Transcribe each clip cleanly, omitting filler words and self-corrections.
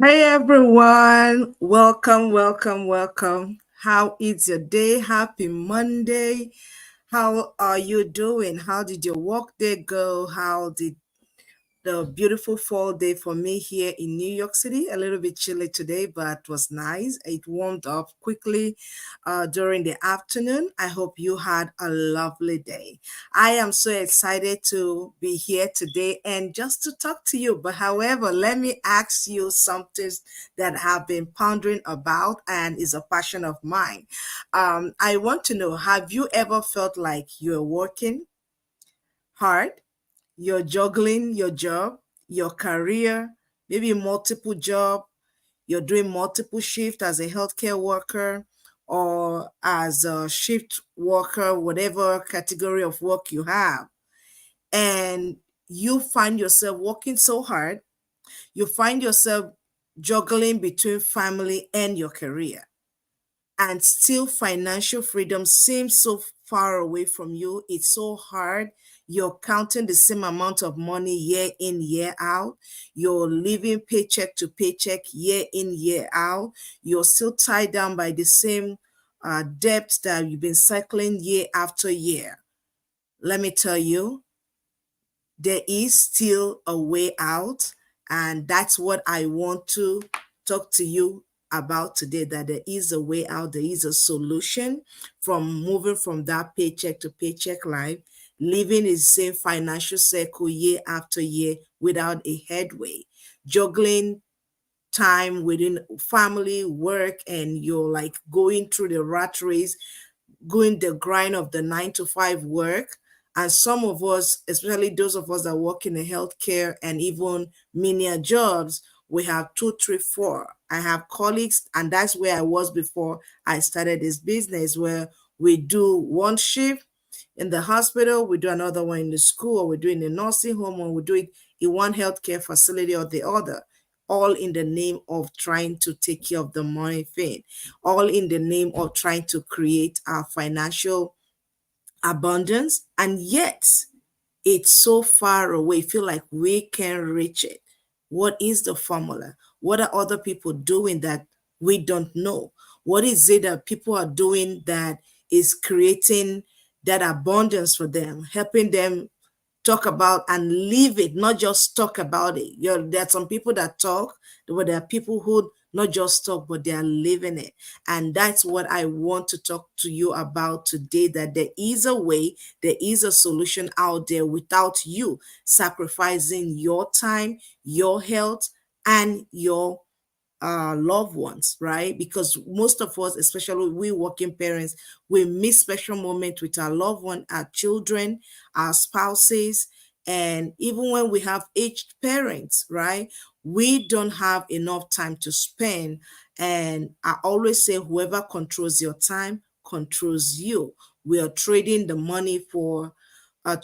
Hey everyone, welcome. How is your day? Happy Monday. How are you doing? How did your work day go? How did the beautiful fall day for me here in New York City? A little bit chilly today, but was nice. It warmed up quickly during the afternoon. I hope you had a lovely day. I am so excited to be here today and just to talk to you. But however, let me ask you something that I've been pondering about and is a passion of mine. I want to know, have you ever felt like you're working hard? You're juggling your job, your career, maybe multiple job, you're doing multiple shift as a healthcare worker or as a shift worker, whatever category of work you have. And you find yourself working so hard, you find yourself juggling between family and your career, and still financial freedom seems so far away from you. It's so hard. You're counting the same amount of money year in, year out. You're living paycheck to paycheck year in, year out. You're still tied down by the same debt that you've been cycling year after year. Let me tell you, there is still a way out, and that's what I want to talk to you about today, that there is a way out, there is a solution from moving from that paycheck to paycheck life, living in the same financial circle year after year without a headway, juggling time within family, work, and you're like going through the rat race, going the grind of the 9 to 5 work. And some of us, especially those of us that work in the healthcare and even menial jobs, we have two, three, four. I have colleagues, and that's where I was before I started this business, where we do one shift in the hospital, we do another one in the school, or we do in a nursing home, or we do it in one healthcare facility or the other, all in the name of trying to take care of the money thing, all in the name of trying to create our financial abundance. And yet, it's so far away. Feel like we can reach it. What is the formula? What are other people doing that we don't know? What is it that people are doing that is creating that abundance for them, helping them talk about and live it, not just talk about it. There are some people that talk, but there are people who not just talk, but they are living it. And that's what I want to talk to you about today, that there is a way, there is a solution out there without you sacrificing your time, your health, and your loved ones, right? Because most of us, especially we working parents, we miss special moments with our loved one, our children, our spouses, and even when we have aged parents, right? We don't have enough time to spend. And I always say, whoever controls your time controls you. We are trading the money for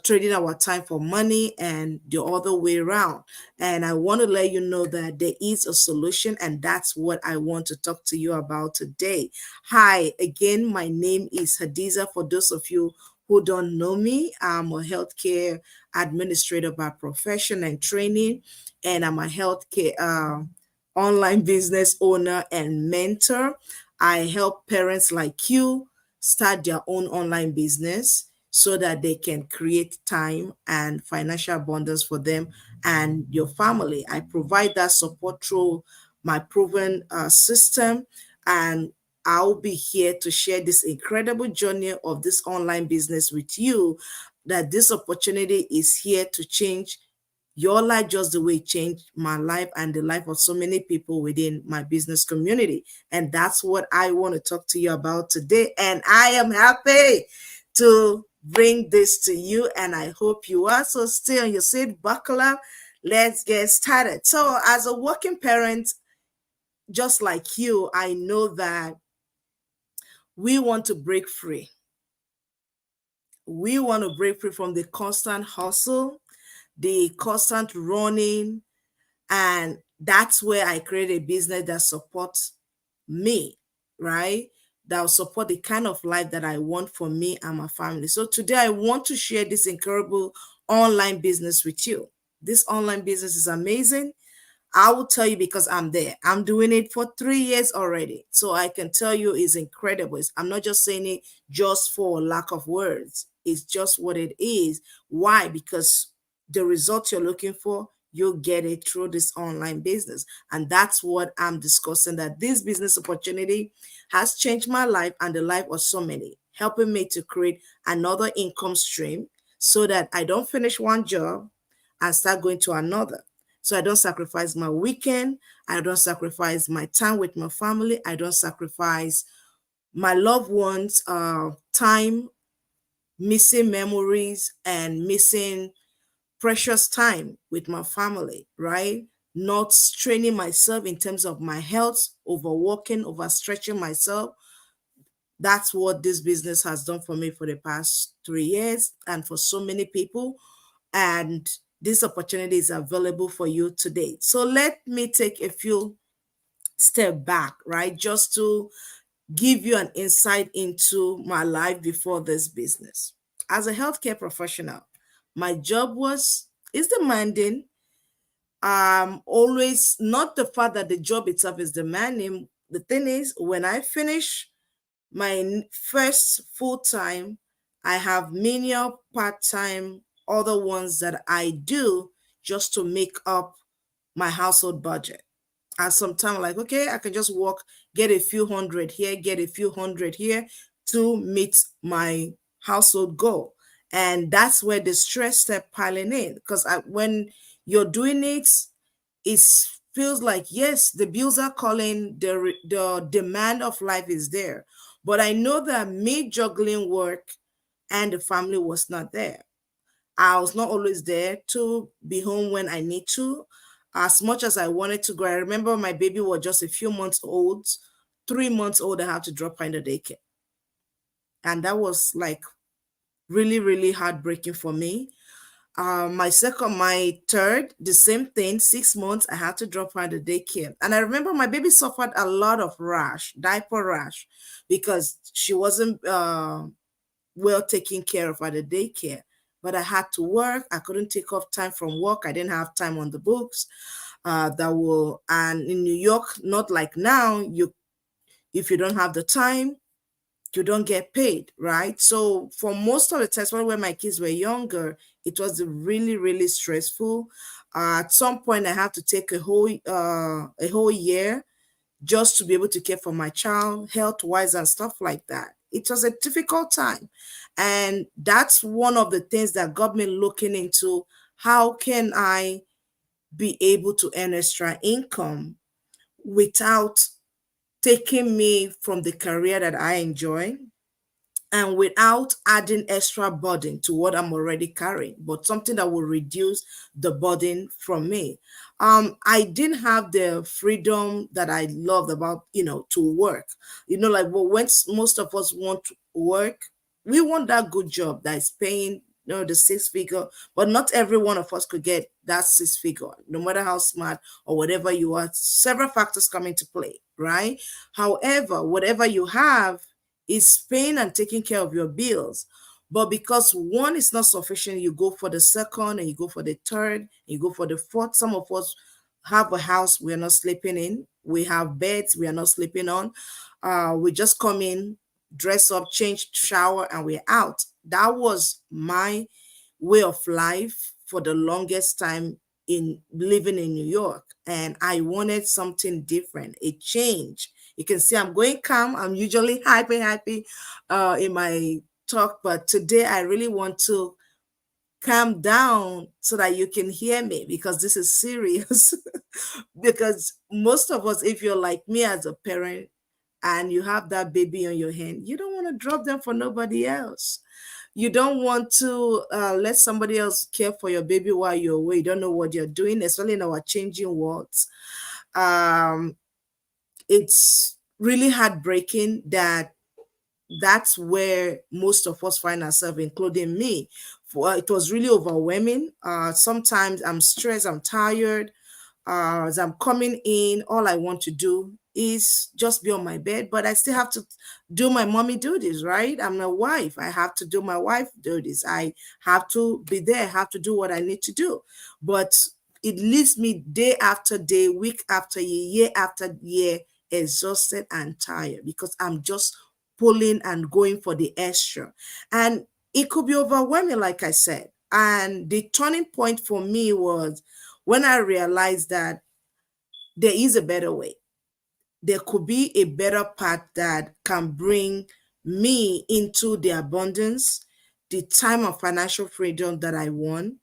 trading our time for money and the other way around. And I want to let you know that there is a solution, and that's what I want to talk to you about today. Hi, again, my name is Hadiza. For those of you who don't know me, I'm a healthcare administrator by profession and training, and I'm a healthcare online business owner and mentor. I help parents like you start their own online business so that they can create time and financial abundance for them and your family. I provide that support through my proven system, and I'll be here to share this incredible journey of this online business with you. That this opportunity is here to change your life just the way it changed my life and the life of so many people within my business community. And that's what I want to talk to you about today. And I am happy to bring this to you, and I hope you are. So stay on your seat, buckle up. Let's get started. So as a working parent, just like you, I know that we want to break free. We want to break free from the constant hustle, the constant running, and that's where I create a business that supports me, right? That will support the kind of life that I want for me and my family. So today I want to share this incredible online business with you. This online business is amazing. I will tell you because I'm there. I'm doing it for 3 years already. So I can tell you it's incredible. I'm not just saying it just for lack of words. It's just what it is. Why? Because the result you're looking for, you'll get it through this online business. And that's what I'm discussing, that this business opportunity has changed my life and the life of so many, helping me to create another income stream so that I don't finish one job and start going to another. So I don't sacrifice my weekend. I don't sacrifice my time with my family. I don't sacrifice my loved ones' time, missing memories and missing precious time with my family, right? Not straining myself in terms of my health, overworking, overstretching myself. That's what this business has done for me for the past 3 years and for so many people. And this opportunity is available for you today. So let me take a few step back, right? Just to give you an insight into my life before this business. As a healthcare professional, my job is demanding. Always not the fact that the job itself is demanding. The thing is, when I finish my first full time, I have many part time other ones that I do just to make up my household budget. And sometimes, like, okay, I can just work, get a few hundred here, get a few hundred here to meet my household goal. And that's where the stress step piling in. Because when you're doing it, it feels like, yes, the bills are calling, the demand of life is there. But I know that me juggling work and the family was not there. I was not always there to be home when I need to, as much as I wanted to go. I remember my baby was just a few months old, 3 months old. I had to drop her in the daycare. And that was like really, really heartbreaking for me. My third, the same thing, 6 months, I had to drop her at the daycare. And I remember my baby suffered a lot of rash, diaper rash, because she wasn't well taken care of at the daycare. But I had to work. I couldn't take off time from work. I didn't have time on the books. And in New York, not like now, if you don't have the time, you don't get paid, right? So for most of the times when my kids were younger, it was really, really stressful. At some point, I had to take a whole year just to be able to care for my child, health wise and stuff like that. It was a difficult time, and that's one of the things that got me looking into how can I be able to earn extra income without taking me from the career that I enjoy and without adding extra burden to what I'm already carrying, but something that will reduce the burden from me. I didn't have the freedom that I loved about, to work. Like, well, when most of us want to work, we want that good job that is paying, the six figure, but not every one of us could get that six figure, no matter how smart or whatever you are. Several factors come into play, right? However, whatever you have is paying and taking care of your bills. But because one is not sufficient, you go for the second and you go for the third, and you go for the fourth. Some of us have a house we're not sleeping in. We have beds we are not sleeping on. We just come in, dress up, change, shower, and we're out. That was my way of life for the longest time in living in New York. And I wanted something different, a change. You can see I'm going calm. I'm usually happy in my talk, but today I really want to calm down so that you can hear me because this is serious. Because most of us, if you're like me as a parent and you have that baby on your hand, you don't want to drop them for nobody else. You don't want to let somebody else care for your baby while you're away. You don't know what you're doing, especially in our changing worlds. Um, it's really heartbreaking that that's where most of us find ourselves, including me. It was really overwhelming. Sometimes I'm stressed, I'm tired. As I'm coming in, all I want to do is just be on my bed, but I still have to do my mommy duties, right? I'm a wife. I have to do my wife duties. I have to be there, I have to do what I need to do. But it leaves me day after day, week after year after year, exhausted and tired because I'm just pulling and going for the extra. And it could be overwhelming, like I said. And the turning point for me was when I realized that there is a better way. There could be a better path that can bring me into the abundance, the time of financial freedom that I want.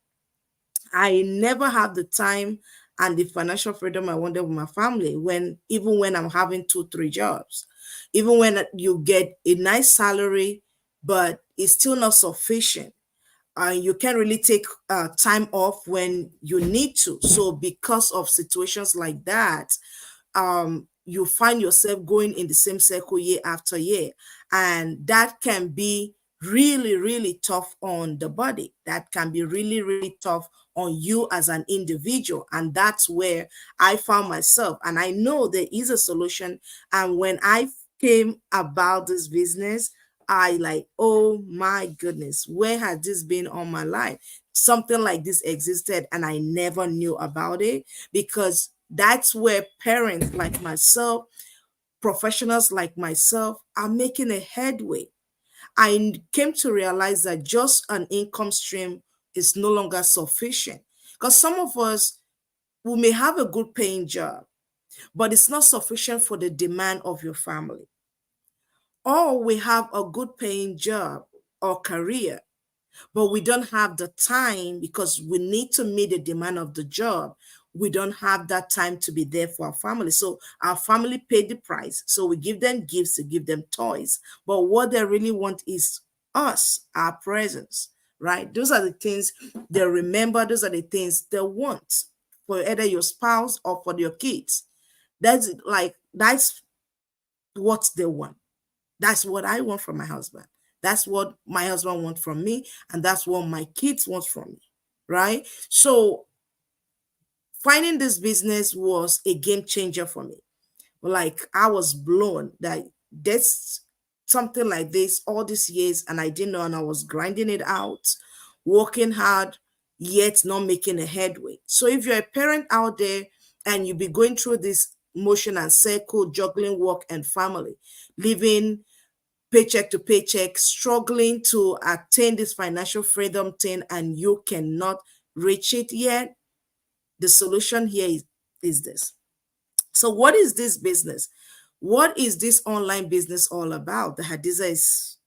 I never have the time and the financial freedom I wanted with my family when even when I'm having two, three jobs. Even when you get a nice salary, but it's still not sufficient. You can't really take time off when you need to. So because of situations like that, you find yourself going in the same circle year after year. And that can be really, really tough on the body. That can be really, really tough on you as an individual. And that's where I found myself. And I know there is a solution. And when I came about this business, I like, oh my goodness, where has this been all my life? Something like this existed and I never knew about it because that's where parents like myself, professionals like myself are making a headway. I came to realize that just an income stream is no longer sufficient because some of us, we may have a good paying job, but it's not sufficient for the demand of your family. Or we have a good paying job or career, but we don't have the time because we need to meet the demand of the job. We don't have that time to be there for our family. So our family paid the price. So we give them gifts to give them toys. But what they really want is us, our presence, right? Those are the things they remember. Those are the things they want for either your spouse or for your kids. That's what they want. That's what I want from my husband. That's what my husband wants from me. And that's what my kids want from me. Right. So finding this business was a game changer for me. Like I was blown that there's something like this all these years and I didn't know and I was grinding it out, working hard, yet not making a headway. So if you're a parent out there and you be going through this motion and circle, juggling work and family, living paycheck to paycheck, struggling to attain this financial freedom thing, and you cannot reach it yet, the solution here is this. So, what is this business? What is this online business all about? The Hadiza is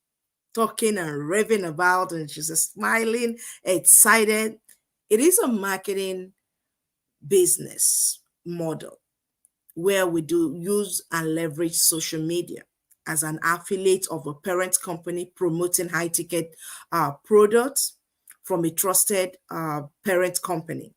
talking and raving about, and she's just smiling, excited. It is a marketing business model where we do use and leverage social media as an affiliate of a parent company promoting high ticket products from a trusted parent company.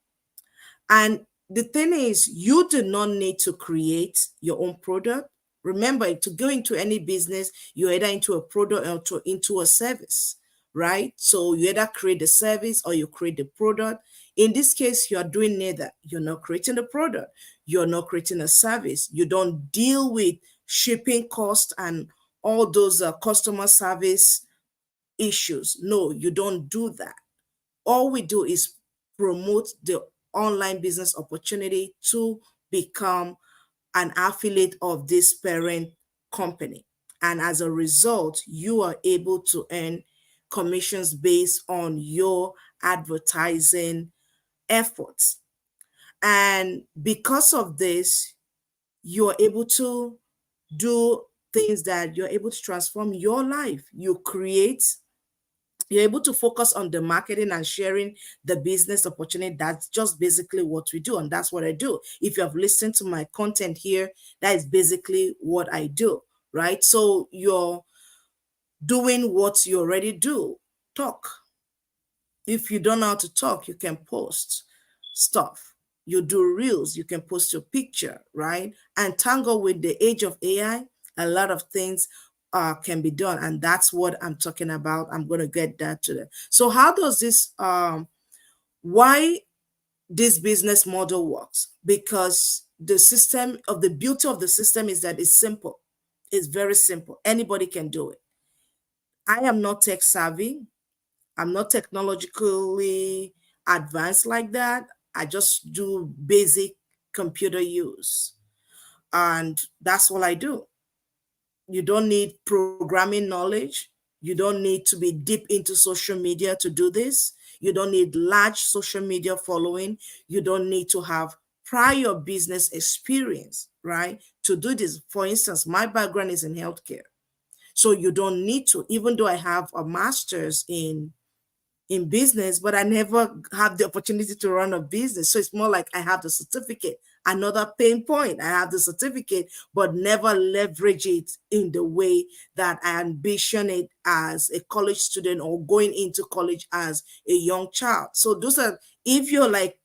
And the thing is, you do not need to create your own product. Remember, to go into any business, you're either into a product or into a service, right? So you either create the service or you create the product. In this case, you are doing neither. You're not creating the product. You're not creating a service. You don't deal with shipping costs and all those customer service issues. No, you don't do that. All we do is promote the online business opportunity to become an affiliate of this parent company. And as a result, you are able to earn commissions based on your advertising efforts. And because of this, you're able to do things that you're able to transform your life. You're able to focus on the marketing and sharing the business opportunity. That's just basically what we do. And that's what I do. If you have listened to my content here, that is basically what I do, right? So you're doing what you already do. Talk. If you don't know how to talk, you can post stuff. You do reels, you can post your picture, right? And tangle with the age of AI, a lot of things can be done. And that's what I'm talking about. I'm going to get that to them. So how does this, why this business model works? Because the beauty of the system is that it's simple. It's very simple. Anybody can do it. I am not tech savvy. I'm not technologically advanced like that. I just do basic computer use. And that's all I do. You don't need programming knowledge. You don't need to be deep into social media to do this. You don't need large social media following. You don't need to have prior business experience, right? To do this. For instance, my background is in healthcare. So you don't need to, even though I have a master's in business, but I never have the opportunity to run a business. So it's more like I have the certificate. Another pain point, I have the certificate, but never leverage it in the way that I ambition it as a college student or going into college as a young child. So those are, if you're like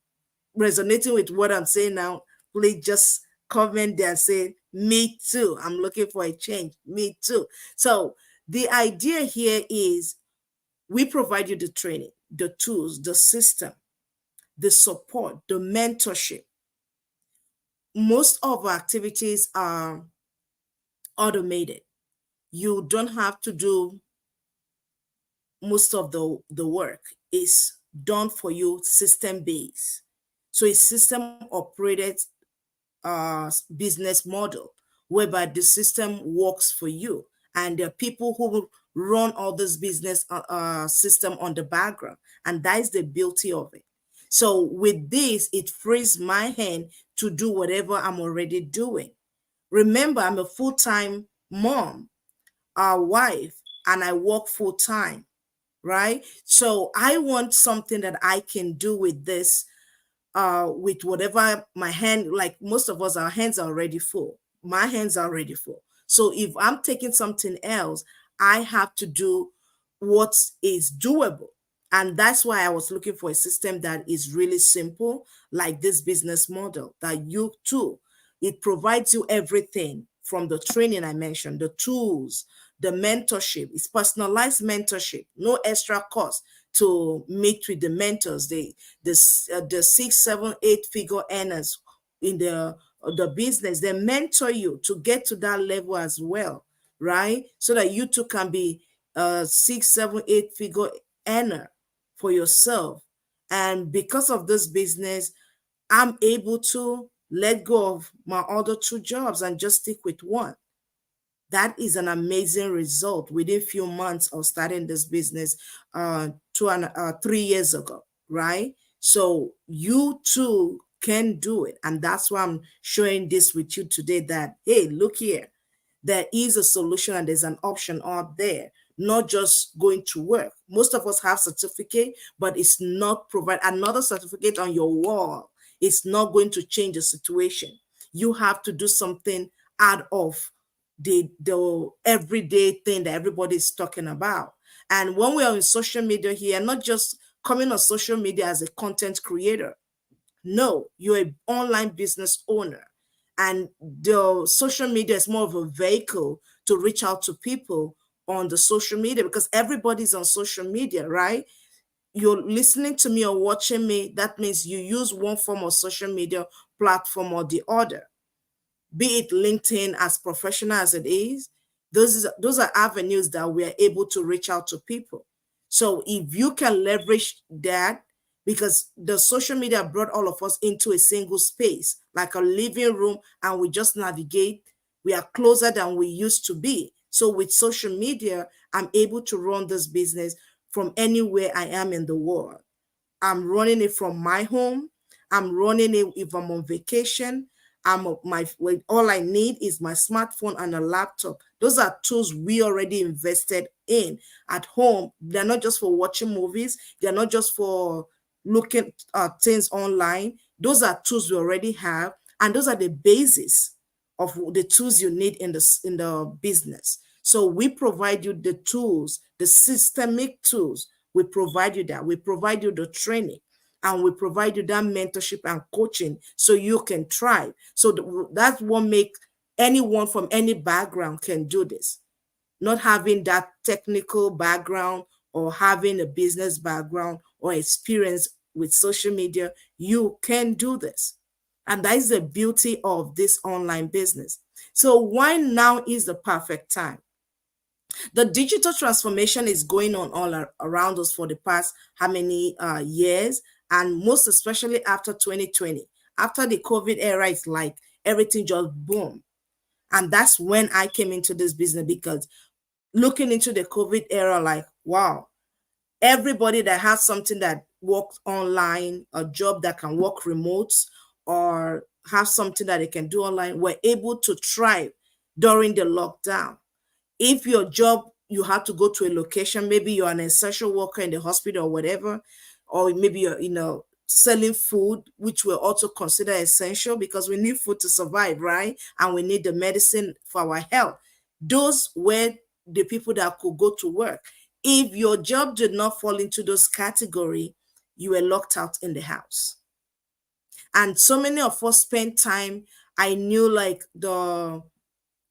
resonating with what I'm saying now, please just comment there and say, me too. I'm looking for a change. Me too. So the idea here is we provide you the training, the tools, the system, the support, the mentorship. Most of our activities are automated. You don't have to do most of the work. It's done for you, system based. So it's system operated business model whereby the system works for you, and there are people who run all this business system on the background, and that is the beauty of it. So with this, it frees my hand to do whatever I'm already doing. Remember, I'm a full-time mom, a wife, and I work full-time, right? So I want something that I can do with this, with whatever my hand, like most of us, our hands are already full. My hands are already full. So if I'm taking something else, I have to do what is doable. And that's why I was looking for a system that is really simple, like this business model that you too, it provides you everything from the training I mentioned, the tools, the mentorship. It's personalized mentorship, no extra cost to meet with the mentors, the 6, 7, 8 figure earners in the business. They mentor you to get to that level as well, right? So that you too can be a 6, 7, 8 figure earner for yourself. And because of this business, I'm able to let go of my other two jobs and just stick with one. That is an amazing result within few months of starting this business 3 years ago, right? So you too can do it. And that's why I'm showing this with you today, that, hey, look here, there is a solution and there's an option out there, not just going to work. Most of us have certificate, but it's not provide another certificate on your wall. It's not going to change the situation. You have to do something out of the everyday thing that everybody is talking about. And when we are in social media here, not just coming on social media as a content creator. No, you're an online business owner. And the social media is more of a vehicle to reach out to people on the social media, because everybody's on social media, right? You're listening to me or watching me, that means you use one form of social media platform or the other, be it LinkedIn, as professional as it is. Those are avenues that we are able to reach out to people. So if you can leverage that, because the social media brought all of us into a single space, like a living room, and we just navigate, we are closer than we used to be. So with social media, I'm able to run this business from anywhere I am in the world. I'm running it from my home. I'm running it if I'm on vacation. All I need is my smartphone and a laptop. Those are tools we already invested in at home. They're not just for watching movies. They're not just for looking at things online. Those are tools we already have, and those are the basis of the tools you need in the business. So we provide you the tools, the systemic tools. We provide you that. We provide you the training, and we provide you that mentorship and coaching so you can thrive. So that's what makes anyone from any background can do this. Not having that technical background or having a business background or experience with social media, you can do this. And that is the beauty of this online business. So why now is the perfect time? The digital transformation is going on all around us for the past how many years, And most especially after 2020, after the COVID era, it's like everything just boom. And that's when I came into this business, because looking into the COVID era, like, wow, everybody that has something that works online, a job that can work remote, or have something that they can do online, were able to thrive during the lockdown. If your job, you have to go to a location, maybe you're an essential worker in the hospital or whatever, or maybe you're, selling food, which we also consider essential because we need food to survive, right? And we need the medicine for our health. Those were the people that could go to work. If your job did not fall into those category, you were locked out in the house. And so many of us spent time, I knew, like the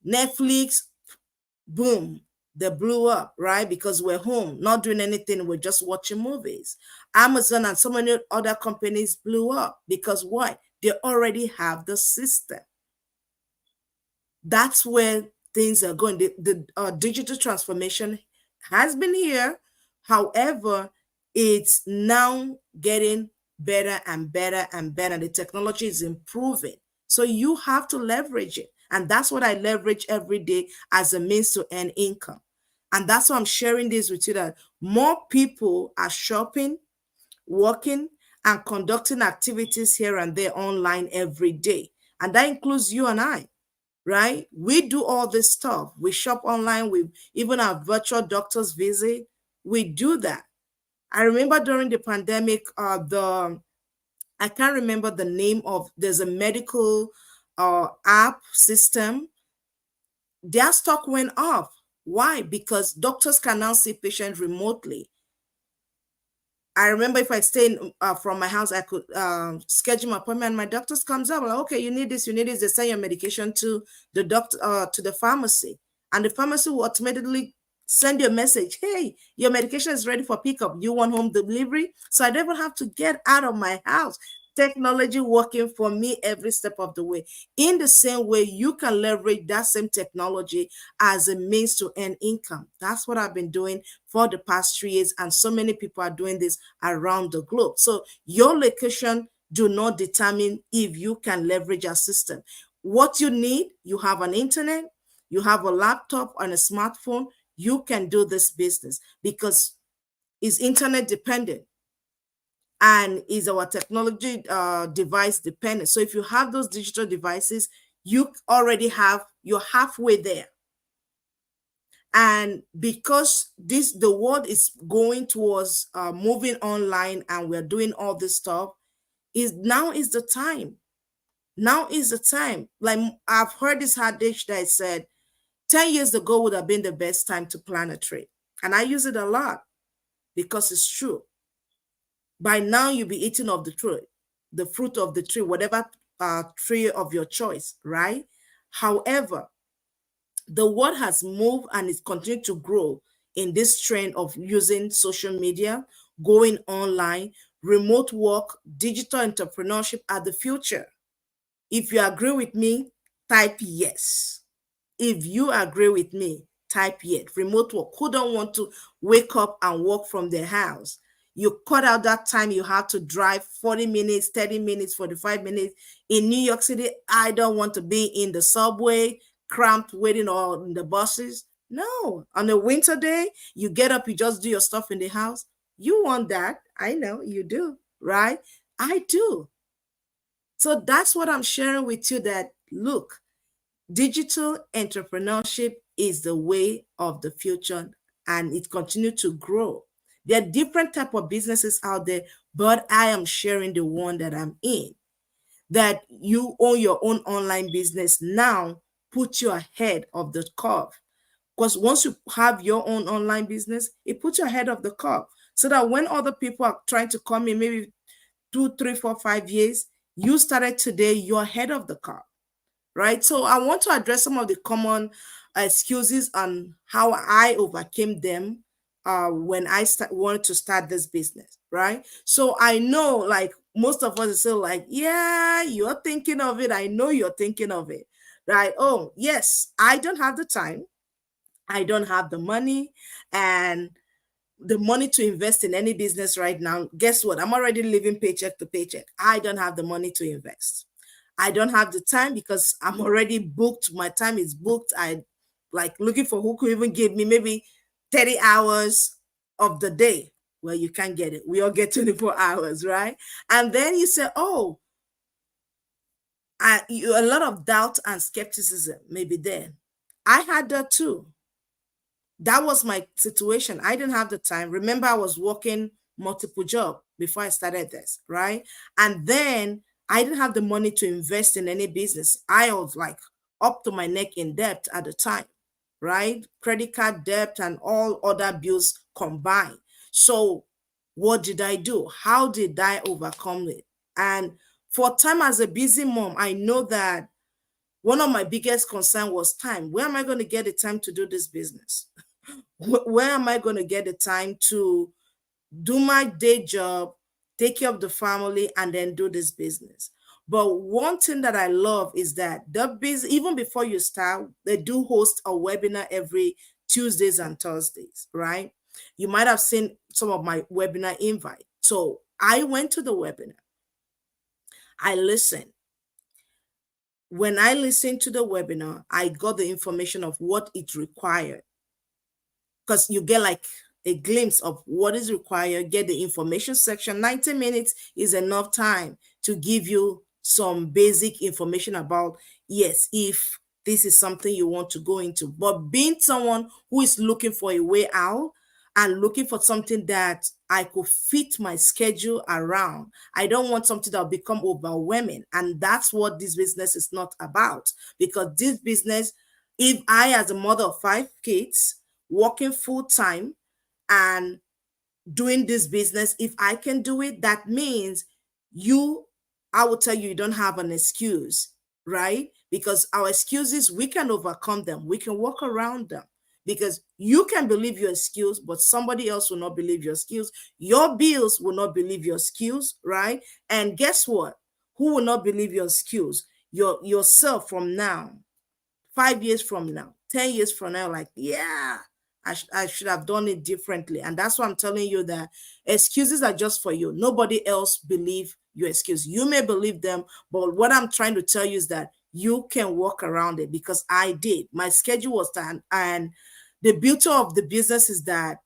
Netflix, boom, they blew up, right? Because we're home, not doing anything, we're just watching movies. Amazon and so many other companies blew up because why? They already have the system. That's where things are going. The digital transformation has been here. However, it's now getting better and better and better. The technology is improving. So you have to leverage it. And that's what I leverage every day as a means to earn income. And that's why I'm sharing this with you, that more people are shopping, working, and conducting activities here and there online every day. And that includes you and I, right? We do all this stuff. We shop online. We even have virtual doctor's visit. We do that. I remember during the pandemic, I can't remember the name of, there's a medical app system. Their stock went up. Why? Because doctors can now see patients remotely. I remember if I stay from my house, I could schedule my appointment. My doctor comes up, like, okay, you need this, you need this. They send your medication to the doctor, to the pharmacy, and the pharmacy will automatically send you a message. Hey, your medication is ready for pickup. You want home delivery? So I never have to get out of my house. Technology working for me every step of the way. In the same way, you can leverage that same technology as a means to earn income. That's what I've been doing for the past 3 years, and so many people are doing this around the globe. So your location do not determine if you can leverage a system. What you need, you have an internet, you have a laptop and a smartphone, you can do this business because it's internet dependent and is our technology device dependent. So if you have those digital devices, you already have, you're halfway there. And because the world is going towards moving online, and we're doing all this stuff, now is the time. Now is the time. Like, I've heard this adage that said 10 years ago would have been the best time to plant a tree. And I use it a lot because it's true. By now, you'll be eating of the tree, the fruit of the tree, whatever tree of your choice, right? However, the world has moved and it's continued to grow in this trend of using social media, going online, remote work, digital entrepreneurship are the future. If you agree with me, type yes. If you agree with me, type yes. Remote work. Who don't want to wake up and work from their house? You cut out that time you have to drive 40 minutes, 30 minutes, 45 minutes. In New York City, I don't want to be in the subway, cramped, waiting on the buses. No, on a winter day, you get up, you just do your stuff in the house. You want that. I know you do, right? I do. So that's what I'm sharing with you, that look, digital entrepreneurship is the way of the future, and it continues to grow. There are different type of businesses out there, but I am sharing the one that I'm in. That you own your own online business now, put you ahead of the curve. Because once you have your own online business, it puts you ahead of the curve. So that when other people are trying to come in, maybe 2, 3, 4, 5 years, you started today, you're ahead of the curve, right? So I want to address some of the common excuses and how I overcame them when I wanted to start this business, right? So I know, like, most of us are still like, yeah, you're thinking of it. I know you're thinking of it, right? Oh, yes, I don't have the time. I don't have the money. And the money to invest in any business right now, guess what? I'm already living paycheck to paycheck. I don't have the money to invest. I don't have the time because I'm already booked. My time is booked. I like looking for who could even give me maybe 30 hours of the day. Well, you can't get it. We all get 24 hours, right? And then you say, oh, a lot of doubt and skepticism may be there. I had that too. That was my situation. I didn't have the time. Remember, I was working multiple jobs before I started this, right? And then I didn't have the money to invest in any business. I was like up to my neck in debt at the time, right? Credit card debt and all other bills combined. So what did I do? How did I overcome it? And for time as a busy mom, I know that one of my biggest concern was time. Where am I going to get the time to do this business? Where am I going to get the time to do my day job, take care of the family, and then do this business? But one thing that I love is that the business, even before you start, they do host a webinar every Tuesdays and Thursdays, right? You might have seen some of my webinar invite. So I went to the webinar. I listened. When I listened to the webinar, I got the information of what it required, because you get like a glimpse of what is required, get the information section. 90 minutes is enough time to give you some basic information about, yes, if this is something you want to go into. But being someone who is looking for a way out and looking for something that I could fit my schedule around, I don't want something that will become overwhelming. And that's what this business is not about. Because this business, if I, as a mother of 5 kids, working full time and doing this business, if I can do it, that means you, I will tell you, you don't have an excuse, right? Because our excuses, we can overcome them, we can work around them. Because you can believe your excuse, but somebody else will not believe your excuse. Your bills will not believe your excuse, right? And guess what? Who will not believe your excuse? Yourself from now. 5 years from now, 10 years from now, like, yeah, I should have done it differently. And that's why I'm telling you that excuses are just for you. Nobody else believe your excuse. You may believe them, but what I'm trying to tell you is that you can work around it, because I did. My schedule was done. And the beauty of the business is that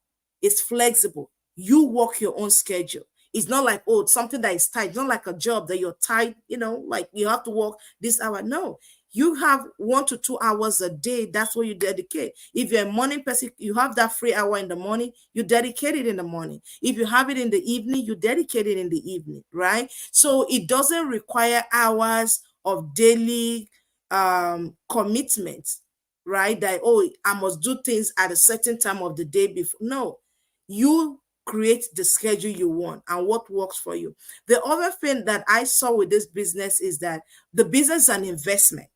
it's flexible. You work your own schedule. It's not like, oh, it's something that is tight. It's not like a job that you're tight, like you have to work this hour. No, you have 1 to 2 hours a day. That's what you dedicate. If you're a morning person, you have that free hour in the morning, you dedicate it in the morning. If you have it in the evening, you dedicate it in the evening, right? So it doesn't require hours of daily commitment, right? That, oh, I must do things at a certain time of the day before. No, you create the schedule you want and what works for you. The other thing that I saw with this business is that the business is an investment.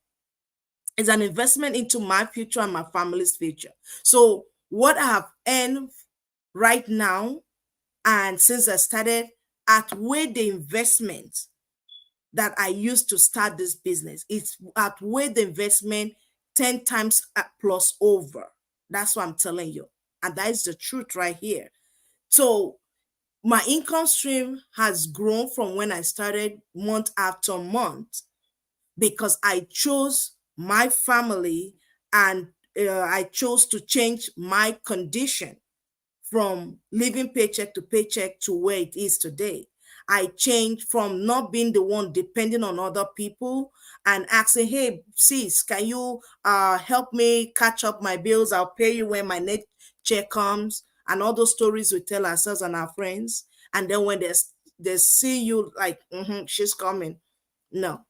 It's an investment into my future and my family's future. So what I have earned right now, and since I started, outweigh the investment that I used to start this business. It's outweigh the investment 10 times plus over. That's what I'm telling you. And that is the truth right here. So my income stream has grown from when I started month after month, because I chose my family, and I chose to change my condition from living paycheck to paycheck to where it is today. I changed from not being the one depending on other people and asking, hey, sis, can you help me catch up my bills? I'll pay you when my next check comes. And all those stories we tell ourselves and our friends. And then when they see you like, she's coming. No,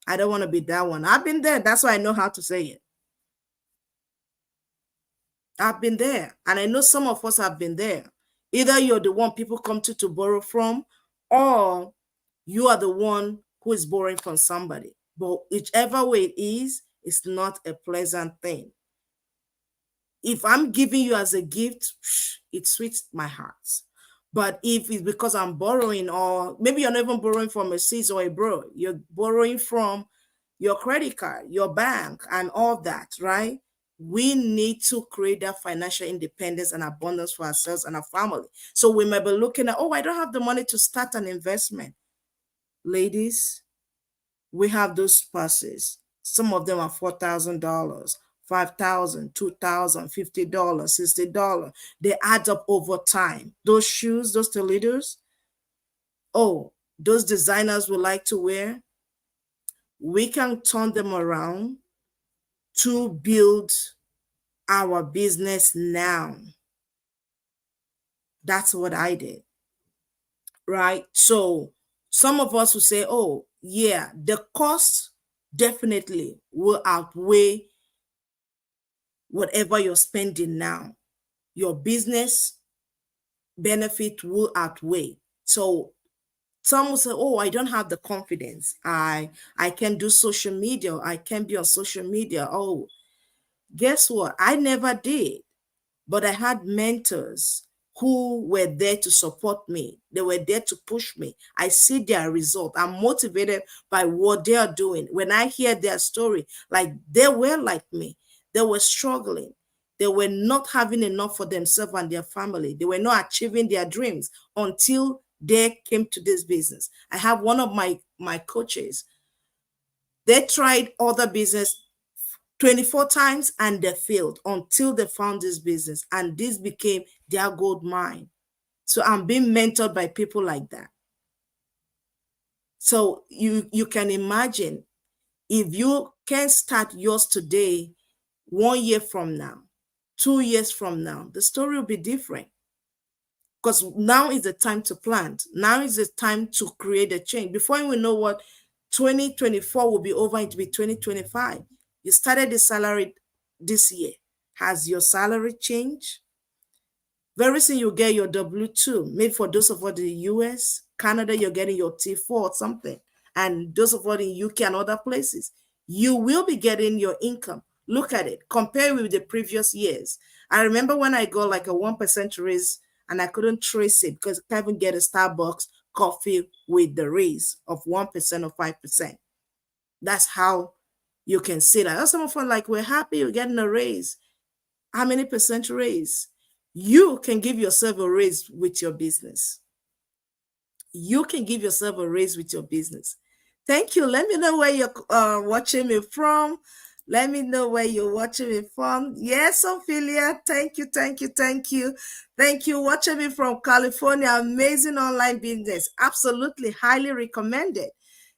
I don't want to be that one. I've been there. That's why I know how to say it. I've been there. And I know some of us have been there. Either you're the one people come to borrow from, or you are the one who is borrowing from somebody. But whichever way it is, it's not a pleasant thing. If I'm giving you as a gift, it sweets my heart. But if it's because I'm borrowing, or maybe you're not even borrowing from a sis or a bro, you're borrowing from your credit card, your bank, and all that, right? we need to create that financial independence and abundance for ourselves and our family. So we might be looking at, oh, I don't have the money to start an investment. Ladies, we have those spouses. Some of them are $4,000, 5,000, 2,000, $50, $60. They add up over time. Those shoes, those stilettos, oh, those designers would like to wear, we can turn them around to build our business now. That's what I did, right? So some of us will say, oh, yeah, the cost definitely will outweigh whatever you're spending now. Your business benefit will outweigh. So some will say, oh, I don't have the confidence. I can do social media. I can be on social media. Oh, guess what? I never did. But I had mentors who were there to support me. They were there to push me. I see their result. I'm motivated by what they are doing. When I hear their story, like they were like me, they were struggling. They were not having enough for themselves and their family. They were not achieving their dreams until they came to this business. I have one of my coaches. They tried other business 24 times and they failed until they found this business, and this became their gold mine. So I'm being mentored by people like that. So you can imagine, if you can start yours today, 1 year from now, 2 years from now, the story will be different, because now is the time to plant. Now is the time to create a change. Before we know what, 2024 will be over, it will be 2025. You started the salary this year. Has your salary changed? Very soon you get your W-2. Maybe for those of us in the US, Canada, you're getting your T4 or something. And those of us in UK and other places, you will be getting your income. Look at it. Compare with the previous years. I remember when I got like a 1% raise and I couldn't trace it because I can't even get a Starbucks coffee with the raise of 1% or 5%. That's how you can see that. Some of us like, we're happy you're getting a raise. How many percent raise? You can give yourself a raise with your business. You can give yourself a raise with your business. Thank you. Let me know where you're watching me from. Let me know where you're watching me from. Yes, Ophelia. Thank you, thank you, thank you. Thank you. Watching me from California. Amazing online business. Absolutely. Highly recommended.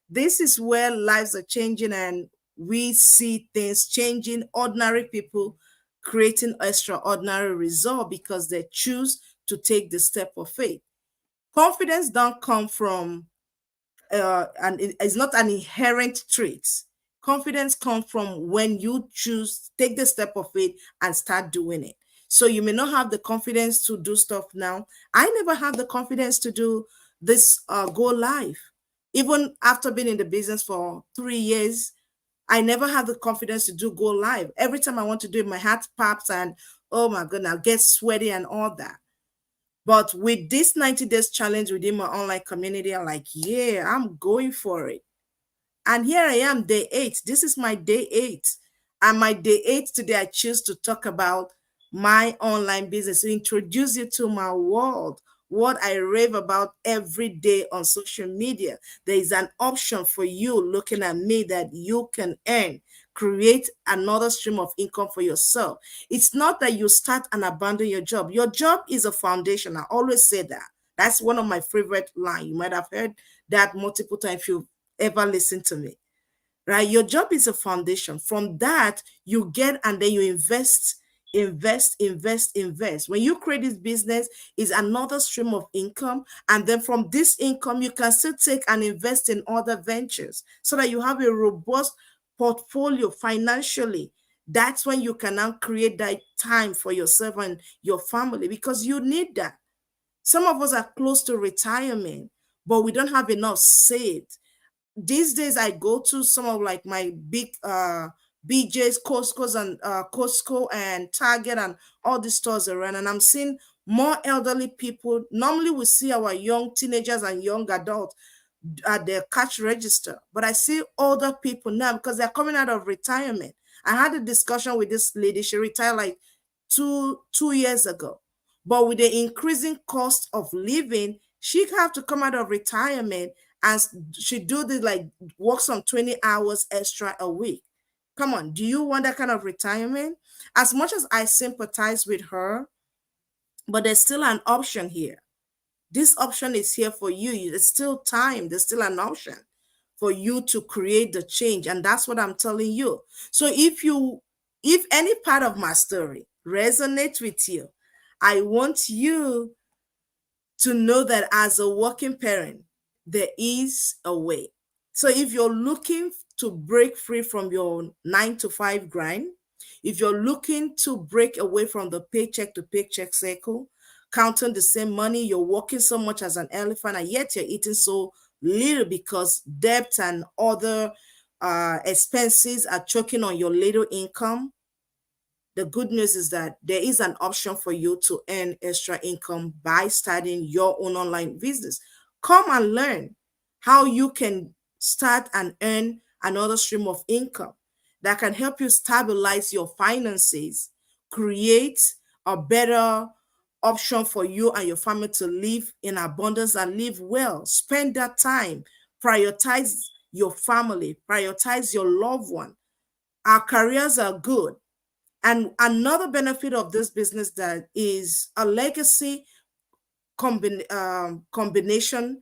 This is where lives are changing and we see things changing. Ordinary people creating extraordinary result because they choose to take the step of faith. Confidence don't come from, and it's not an inherent trait. Confidence comes from when you choose, take the step of faith and start doing it. So you may not have the confidence to do stuff now. I never had the confidence to do this go live. Even after being in the business for 3 years, I never had the confidence to do go live. Every time I want to do it, my heart pops and oh my goodness, I get sweaty and all that. But with this 90 days challenge within my online community, I'm like, yeah, I'm going for it. And here I am, day 8. This is my day 8. And my day 8 today, I choose to talk about my online business, to introduce you to my world, what I rave about every day on social media. There is an option for you looking at me that you can earn, create another stream of income for yourself. It's not that you start and abandon your job. Your job is a foundation. I always say that. That's one of my favorite lines. You might have heard that multiple times if you ever listened to me, right? Your job is a foundation. From that, you get and then you invest, invest, invest, invest. When you create this business, is another stream of income. And then from this income, you can still take and invest in other ventures so that you have a robust portfolio financially. That's when you can now create that time for yourself and your family, because you need that. Some of us are close to retirement, but we don't have enough saved. These days I go to some of like my big BJ's, Costco and Target and all the stores around, and I'm seeing more elderly people. Normally we see our young teenagers and young adults at the cash register, but I see older people now because they're coming out of retirement I had a discussion with this lady. She retired like two years ago. But with the increasing cost of living, she have to come out of retirement and she do this like work some 20 hours extra a week. Come on, do you want that kind of retirement? As much as I sympathize with her, but there's still an option here. This option is here for you. There's still time. There's still an option for you to create the change. And that's what I'm telling you. So if any part of my story resonates with you, I want you to know that as a working parent, there is a way. So if you're looking to break free from your 9 to 5 grind, if you're looking to break away from the paycheck to paycheck cycle, counting the same money, you're working so much as an elephant, and yet you're eating so little because debt and other expenses are choking on your little income. The good news is that there is an option for you to earn extra income by starting your own online business. Come and learn how you can start and earn another stream of income that can help you stabilize your finances, create a better option for you and your family to live in abundance and live well. Spend that time, prioritize your family, prioritize your loved one. Our careers are good, and another benefit of this business that is a legacy combination,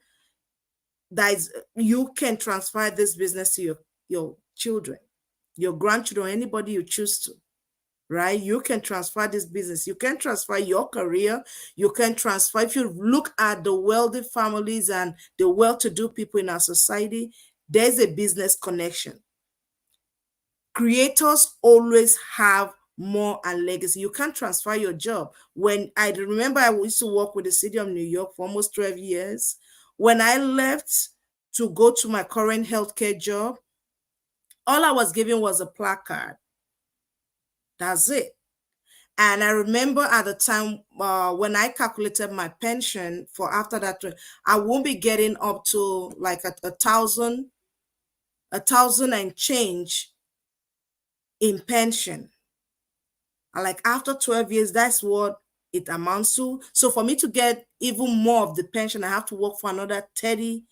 that is, you can transfer this business to your children, your grandchildren, anybody you choose to, right? You can transfer this business. You can transfer your career. You can transfer, if you look at the wealthy families and the well-to-do people in our society, there's a business connection. Creators always have more and legacy. You can't transfer your job. When I remember, I used to work with the city of New York for almost 12 years. When I left to go to my current healthcare job, all I was given was a placard. That's it. And I remember at the time when I calculated my pension for after that, I won't be getting up to like a thousand and change in pension. And like after 12 years, that's what it amounts to. So for me to get even more of the pension, I have to work for another 30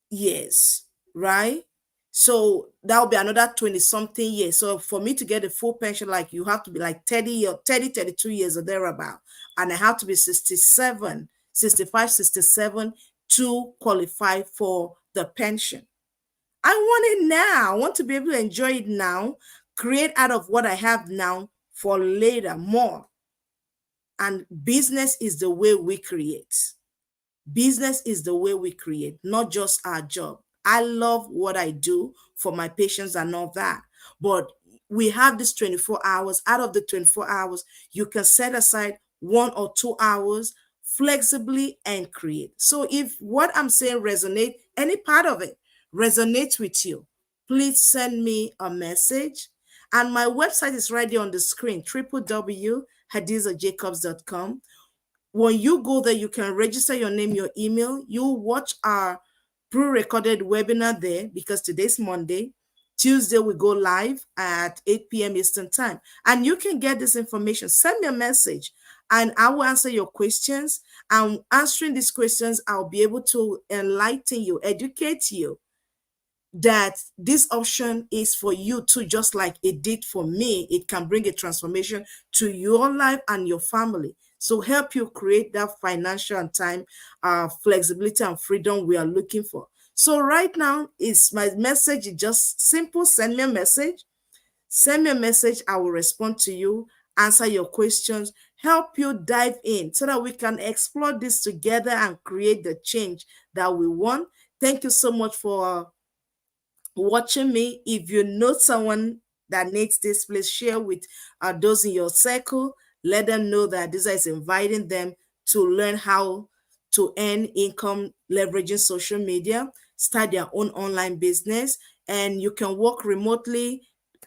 years, right? So that will be another 20 something years. So for me to get a full pension, like you have to be like 32 years or thereabout. And I have to be 65, 67 to qualify for the pension. I want it now. I want to be able to enjoy it now, create out of what I have now for later, more. And business is the way we create. Business is the way we create, not just our job. I love what I do for my patients and all that. But we have this 24 hours. Out of the 24 hours, you can set aside 1 or 2 hours flexibly and create. So if what I'm saying resonate, any part of it resonates with you, please send me a message. And my website is right there on the screen, www.hadizajacobs.com. When you go there, you can register your name, your email. You watch our pre-recorded webinar there because today's Monday. Tuesday, we go live at 8 p.m. Eastern Time. And you can get this information. Send me a message and I will answer your questions. And answering these questions, I'll be able to enlighten you, educate you that this option is for you too, just like it did for me. It can bring a transformation to your life and your family. So help you create that financial and time flexibility and freedom we are looking for. So right now, is my message is just simple. Send me a message. Send me a message. I will respond to you, answer your questions, help you dive in so that we can explore this together and create the change that we want. Thank you so much for watching me. If you know someone that needs this, please share with those in your circle. Let them know that this is inviting them to learn how to earn income leveraging social media, start their own online business, and you can work remotely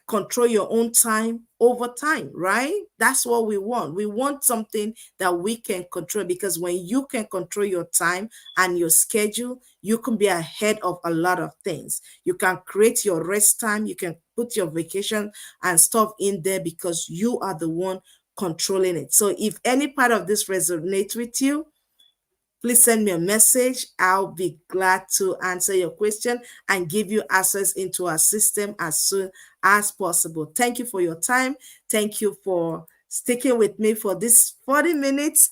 control your own time over time, right? That's what we want. We want something that we can control, because when you can control your time and your schedule, you can be ahead of a lot of things. You can create your rest time, you can put your vacation and stuff in there because you are the one controlling it. So if any part of this resonates with you, please send me a message. I'll be glad to answer your question and give you access into our system as soon as possible. Thank you for your time. Thank you for sticking with me for this 40 minutes.